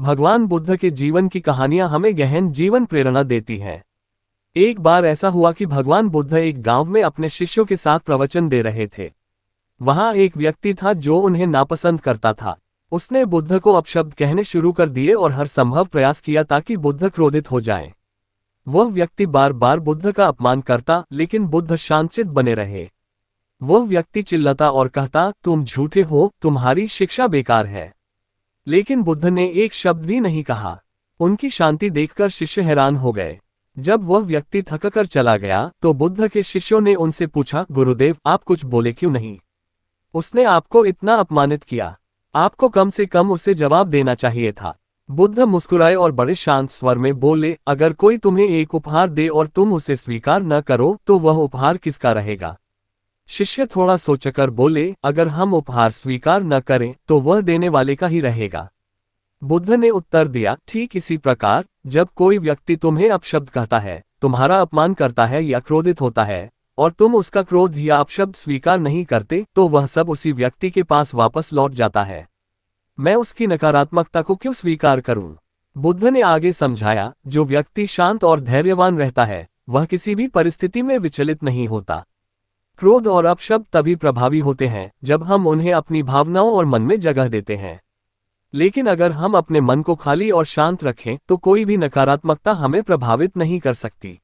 भगवान बुद्ध के जीवन की कहानियां हमें गहन जीवन प्रेरणा देती हैं। एक बार ऐसा हुआ कि भगवान बुद्ध एक गांव में अपने शिष्यों के साथ प्रवचन दे रहे थे। वहां एक व्यक्ति था जो उन्हें नापसंद करता था। उसने बुद्ध को अपशब्द कहने शुरू कर दिए और हर संभव प्रयास किया ताकि बुद्ध क्रोधित हो जाएं। वह व्यक्ति बार बार बुद्ध का अपमान करता, लेकिन बुद्ध शांतचित्त बने रहे। वह व्यक्ति चिल्लाता और कहता, तुम झूठे हो, तुम्हारी शिक्षा बेकार है। लेकिन बुद्ध ने एक शब्द भी नहीं कहा। उनकी शांति देखकर शिष्य हैरान हो गए। जब वह व्यक्ति थककर चला गया तो बुद्ध के शिष्यों ने उनसे पूछा, गुरुदेव, आप कुछ बोले क्यों नहीं? उसने आपको इतना अपमानित किया, आपको कम से कम उसे जवाब देना चाहिए था। बुद्ध मुस्कुराए और बड़े शांत स्वर में बोले, अगर कोई तुम्हें एक उपहार दे और तुम उसे स्वीकार न करो तो वह उपहार किसका रहेगा? शिष्य थोड़ा सोचकर बोले, अगर हम उपहार स्वीकार न करें तो वह देने वाले का ही रहेगा। बुद्ध ने उत्तर दिया, ठीक इसी प्रकार जब कोई व्यक्ति तुम्हें अपशब्द कहता है, तुम्हारा अपमान करता है या क्रोधित होता है, और तुम उसका क्रोध या अपशब्द स्वीकार नहीं करते, तो वह सब उसी व्यक्ति के पास वापस लौट जाता है। मैं उसकी नकारात्मकता को क्यों स्वीकार करूं? बुद्ध ने आगे समझाया, जो व्यक्ति शांत और धैर्यवान रहता है वह किसी भी परिस्थिति में विचलित नहीं होता। क्रोध और अपशब्द तभी प्रभावी होते हैं जब हम उन्हें अपनी भावनाओं और मन में जगह देते हैं। लेकिन अगर हम अपने मन को खाली और शांत रखें तो कोई भी नकारात्मकता हमें प्रभावित नहीं कर सकती।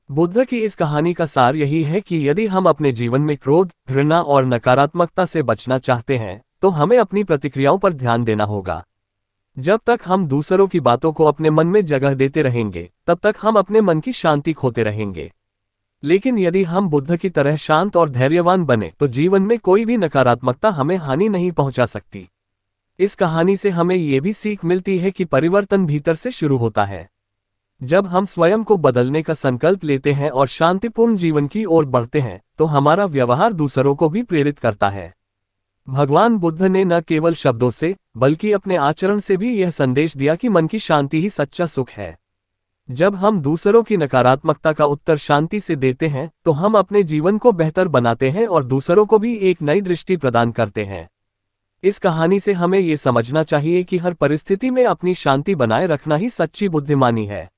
बुद्ध की इस कहानी का सार यही है कि यदि हम अपने जीवन में क्रोध, घृणा और नकारात्मकता से बचना चाहते हैं तो हमें अपनी प्रतिक्रियाओं पर ध्यान देना होगा। जब तक हम दूसरों की बातों को अपने मन में जगह देते रहेंगे, तब तक हम अपने मन की शांति खोते रहेंगे। लेकिन यदि हम बुद्ध की तरह शांत और धैर्यवान बने तो जीवन में कोई भी नकारात्मकता हमें हानि नहीं पहुंचा सकती। इस कहानी से हमें ये भी सीख मिलती है कि परिवर्तन भीतर से शुरू होता है। जब हम स्वयं को बदलने का संकल्प लेते हैं और शांतिपूर्ण जीवन की ओर बढ़ते हैं तो हमारा व्यवहार दूसरों को भी प्रेरित करता है। भगवान बुद्ध ने न केवल शब्दों से बल्कि अपने आचरण से भी यह संदेश दिया कि मन की शांति ही सच्चा सुख है। जब हम दूसरों की नकारात्मकता का उत्तर शांति से देते हैं तो हम अपने जीवन को बेहतर बनाते हैं और दूसरों को भी एक नई दृष्टि प्रदान करते हैं। इस कहानी से हमें ये समझना चाहिए कि हर परिस्थिति में अपनी शांति बनाए रखना ही सच्ची बुद्धिमानी है।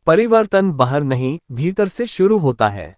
परिवर्तन बाहर नहीं, भीतर से शुरू होता है।